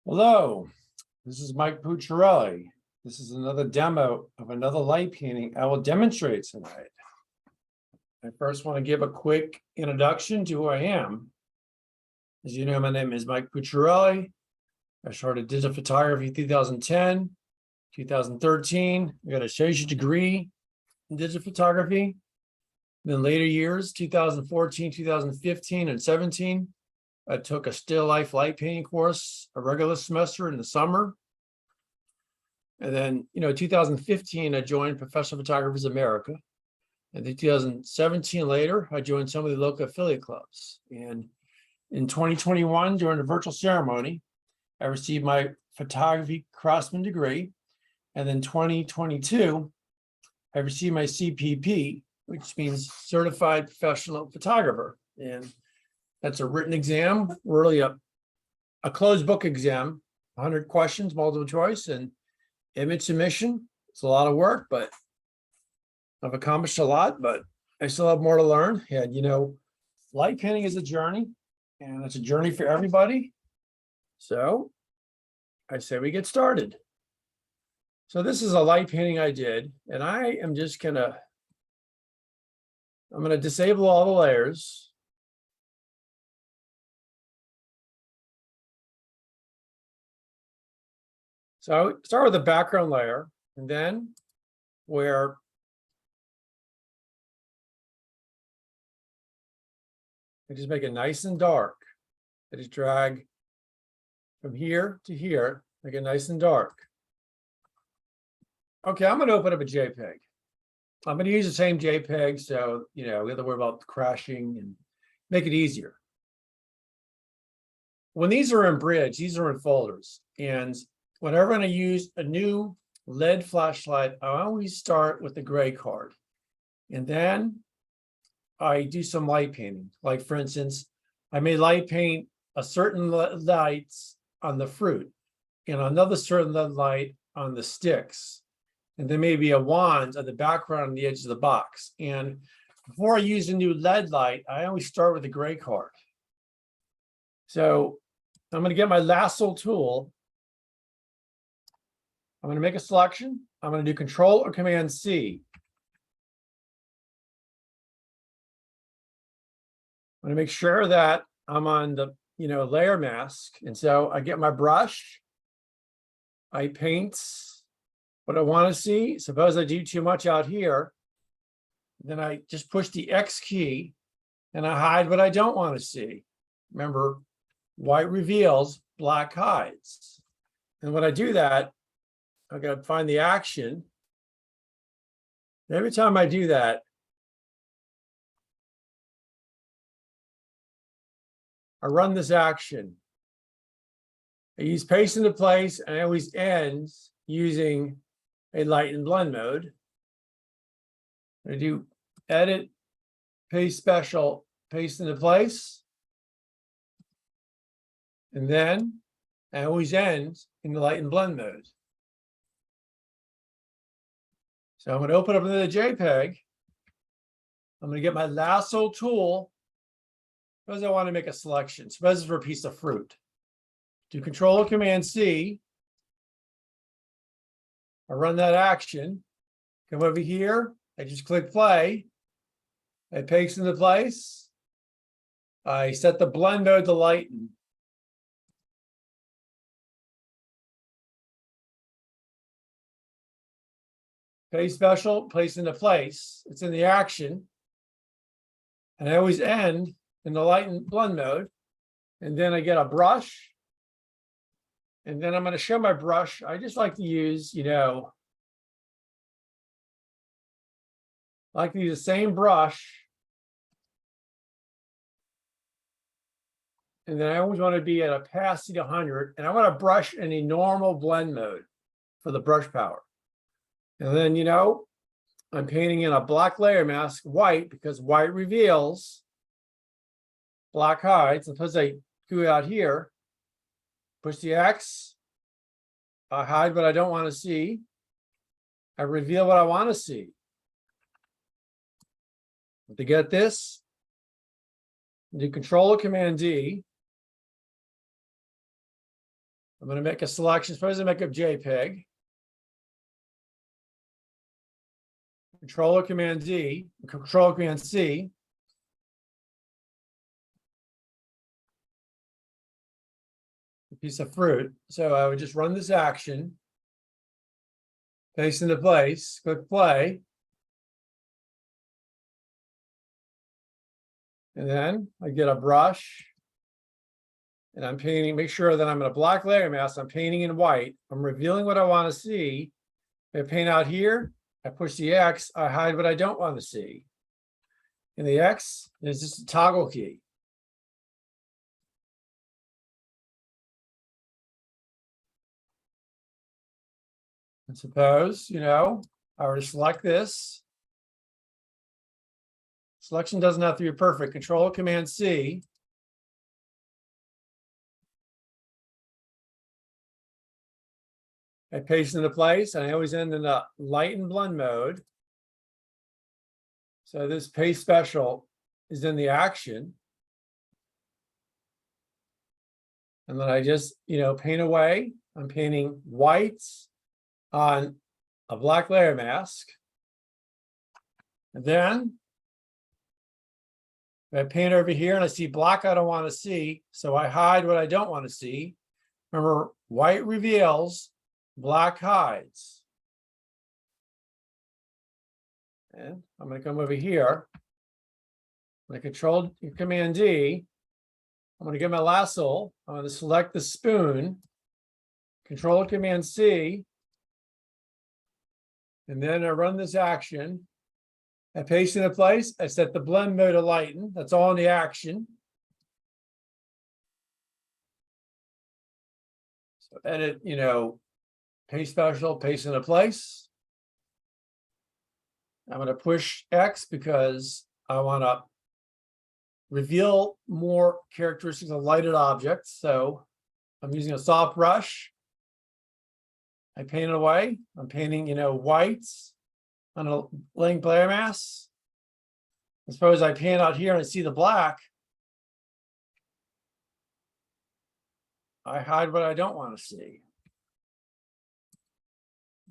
Hello, this is Mike Pucciarelli. This is another demo of another light painting I will demonstrate tonight. I first want to give a quick introduction to who I am. As you know, my name is Mike Pucciarelli. I started digital photography in 2010, 2013. I got an associate degree in digital photography. Then later years, 2014, 2015, and 17, I took a still life light painting course, a regular semester in the summer. And then, 2015, I joined Professional Photographers America. And then 2017 later, I joined some of the local affiliate clubs. And in 2021, during a virtual ceremony, I received my photography craftsman degree. And then 2022, I received my CPP, which means Certified Professional Photographer. And that's a written exam, really a closed book exam, 100 questions, multiple choice, and image submission. It's a lot of work, but I've accomplished a lot, but I still have more to learn. And, light painting is a journey, and it's a journey for everybody. So I say we get started. So this is a light painting I did, and I am just I'm going to disable all the layers. So I start with the background layer, and then where I just make it nice and dark. I just drag from here to here, make it nice and dark. Okay, I'm going to open up a JPEG. I'm going to use the same JPEG, so we have to worry about crashing and make it easier. When these are in bridge, these are in folders, and whenever I'm going to use a new LED flashlight, I always start with the gray card. And then I do some light painting. Like, for instance, I may light paint a certain lights on the fruit and another certain light on the sticks. And there may be a wand on the background on the edge of the box. And before I use a new LED light, I always start with the gray card. So I'm going to get my Lasso tool. I'm going to make a selection. I'm going to do Control or Command C. I'm going to make sure that I'm on the layer mask. And so I get my brush. I paint what I want to see. Suppose I do too much out here. Then I just push the X key and I hide what I don't want to see. Remember, white reveals, black hides. And when I do that, I got to find the action. Every time I do that, I run this action. I use paste into place, and I always end using a Lighten blend mode. I do edit, paste special, paste into place. And then I always end in the Lighten blend mode. So I'm going to open up another JPEG. I'm going to get my Lasso tool. Suppose I want to make a selection. Suppose it's for a piece of fruit. Do Control or Command C. I run that action. Come over here. I just click play. I paste into place. I set the blend mode to Lighten. Paste special, place into place. It's in the action. And I always end in the Lighten blend mode. And then I get a brush. And then I'm going to show my brush. I just like to use, I like to use the same brush. And then I always want to be at opacity 100. And I want to brush in a normal blend mode for the brush power. And then, I'm painting in a black layer mask, white, because white reveals, black hides. Suppose I go out here, push the X, I hide what I don't want to see. I reveal what I want to see. To get this, do Control or Command D. I'm going to make a selection. Suppose I make a JPEG. Control or Command D, Control or Command C. A piece of fruit. So I would just run this action, paste into place, click play. And then I get a brush and I'm painting, make sure that I'm in a black layer mask. I'm painting in white. I'm revealing what I want to see. If I paint out here, I push the X, I hide what I don't want to see. And the X is just a toggle key. And suppose, I were to select this. Selection doesn't have to be perfect. Control Command C. I paste into place, and I always end in the lighten blend mode. So this paste special is in the action. And then I just, paint away. I'm painting whites on a black layer mask. And then I paint over here and I see black I don't want to see, so I hide what I don't want to see. Remember, white reveals, black hides. And I'm going to come over here. I'm going to Control Command D. I'm going to get my lasso. I'm going to select the spoon. Control Command C. And then I run this action. I paste into place. I set the blend mode to lighten. That's all in the action. So edit, paste special, paste into place. I'm going to push X because I want to reveal more characteristics of lighted objects. So I'm using a soft brush. I paint it away. I'm painting, whites on a blank layer mask. I suppose I paint out here and I see the black. I hide what I don't want to see.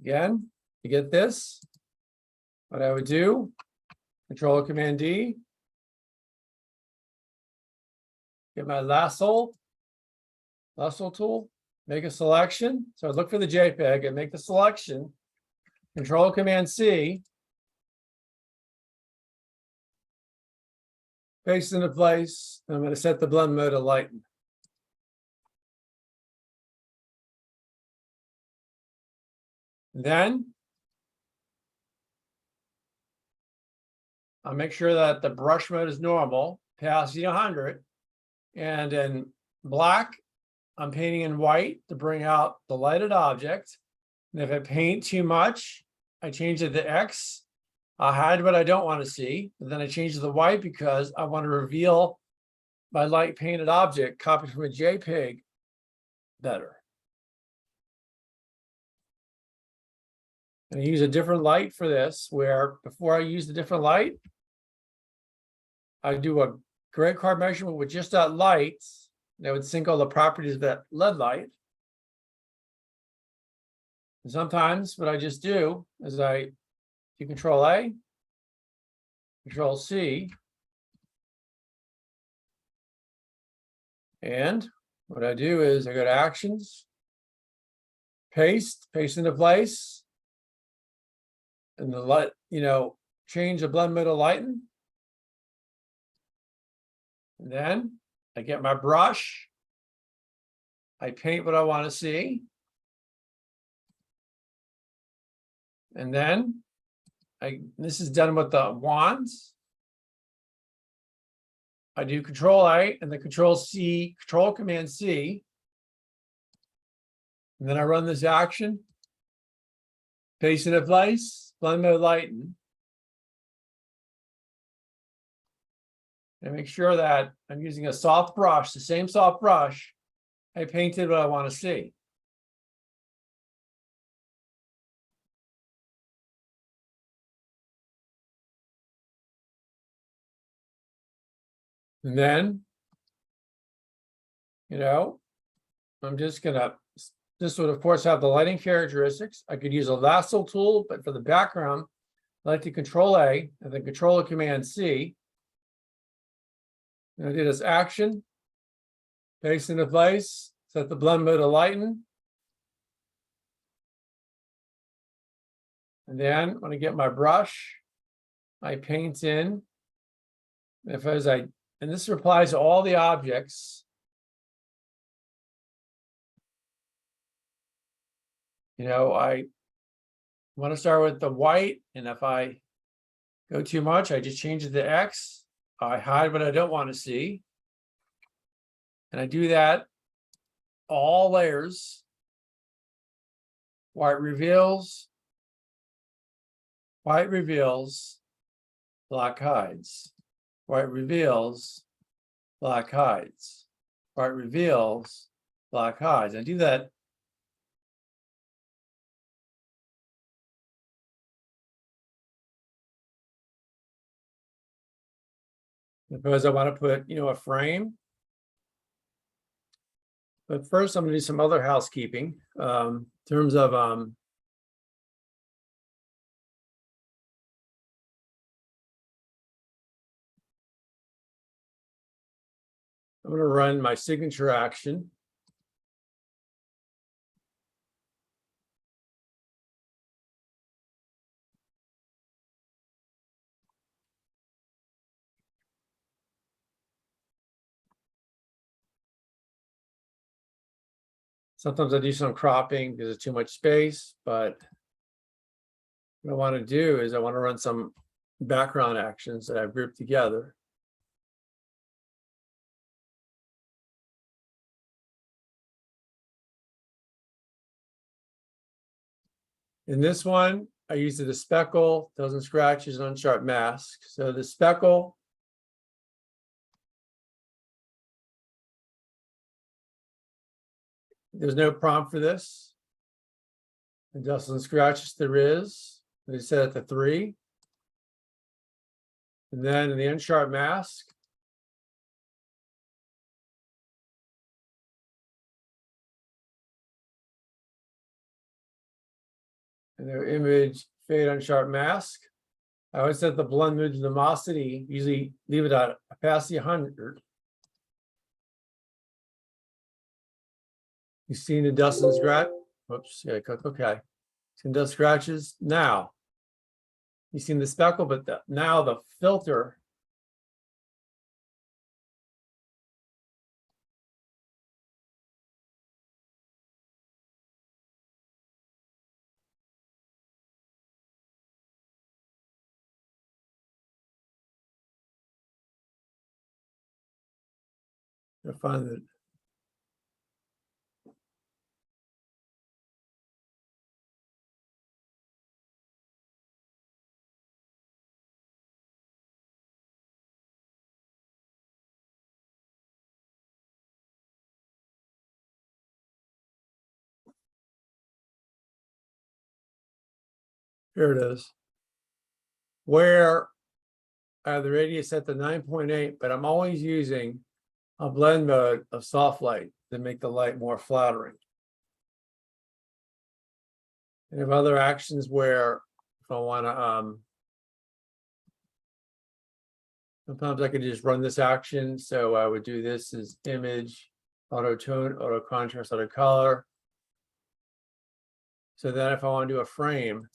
Again, to get this, what I would do, Control Command D, get my lasso tool, make a selection. So I look for the JPEG and make the selection. Control Command C. Paste into place. I'm going to set the blend mode to lighten. Then I'll make sure that the brush mode is normal, opacity 100. And in black, I'm painting in white to bring out the lighted object. And if I paint too much, I change it to X. I hide what I don't want to see. And then I change it to white because I want to reveal my light painted object copied from a JPEG better. And I use a different light for this, where before I use the different light, I do a gray card measurement with just that light. That would sync all the properties of that LED light. And sometimes what I just do is I do Control A, Control C, and what I do is I go to Actions, paste into place, and the light, change the blend mode to lighten. And then I get my brush. I paint what I want to see. And then this is done with the wands. I do Control A and then Control C, Control Command C. And then I run this action, paste into place, blend mode lighten. And make sure that I'm using a soft brush, the same soft brush. I painted what I want to see. And then, I'm just gonna, this would of course have the lighting characteristics. I could use a lasso tool, but for the background, I like to Control A and then Control or Command C. And I do this action, paste into place, set the blend mode to lighten. And then when I get my brush, I paint in. And this applies to all the objects. You know, I want to start with the white, and if I go too much, I just change it to X. I hide what I don't want to see. And I do that all layers. White reveals, black hides. White reveals, black hides. White reveals, black hides. I do that because I want to put, a frame. But first, I'm going to do some other housekeeping in terms of I'm going to run my signature action. Sometimes I do some cropping because it's too much space, but what I want to do is I want to run some background actions that I've grouped together. In this one, I use the speckle, doesn't scratches, and unsharp mask. So the speckle, there's no prompt for this. And dust and scratches there is. They set it to 3. And then in the unsharp mask, and their image fade unsharp mask. I always set the blend mode to luminosity, usually leave it at opacity 100. You've seen the dust and scratch. Whoops, yeah, click OK. Seen dust scratches. Now, you've seen the speckle, but now the filter I find that here it is, where I have the radius set to 9.8, but I'm always using a blend mode of soft light to make the light more flattering. And I have other actions where if I want to, sometimes I could just run this action. So I would do this as image, auto tone, auto contrast, auto color. So then if I want to do a frame,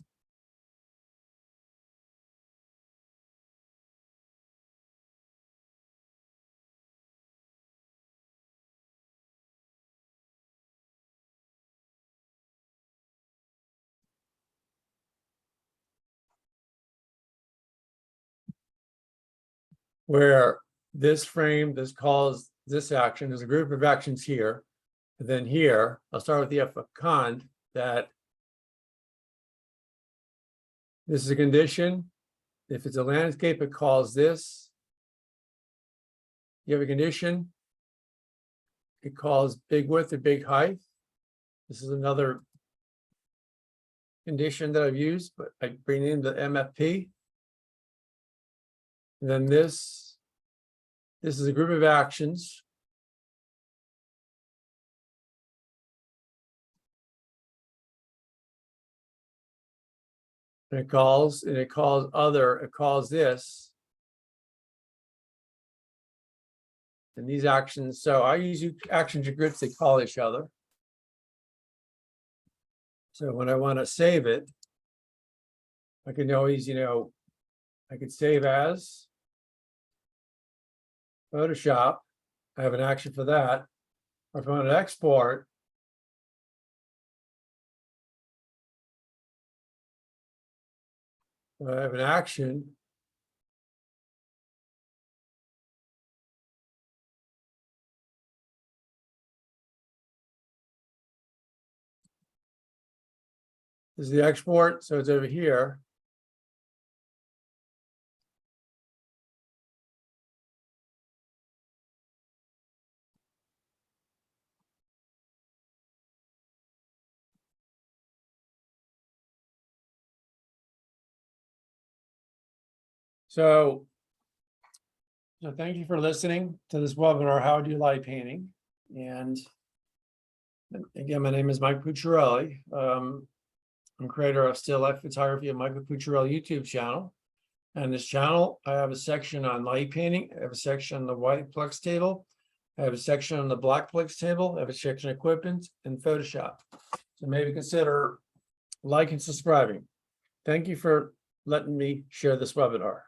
where this frame, this calls this action, there's a group of actions here. And then here, I'll start with the F of cond, that this is a condition. If it's a landscape, it calls this. You have a condition. It calls big width or big height. This is another condition that I've used, but I bring in the MFP. And then this is a group of actions. And it calls this. And these actions, so I use actions and groups, they call each other. So when I want to save it, I can always, I could save as Photoshop. I have an action for that. Or if I want to export, I have an action. This is the export, so it's over here. So thank you for listening to this webinar, How to Do Light Painting. And again, my name is Mike Pucciarelli. I'm creator of Still Life Photography and Michael Pucciarelli YouTube channel. And this channel, I have a section on light painting. I have a section on the white plex table. I have a section on the black plex table. I have a section on equipment and Photoshop. So maybe consider liking and subscribing. Thank you for letting me share this webinar.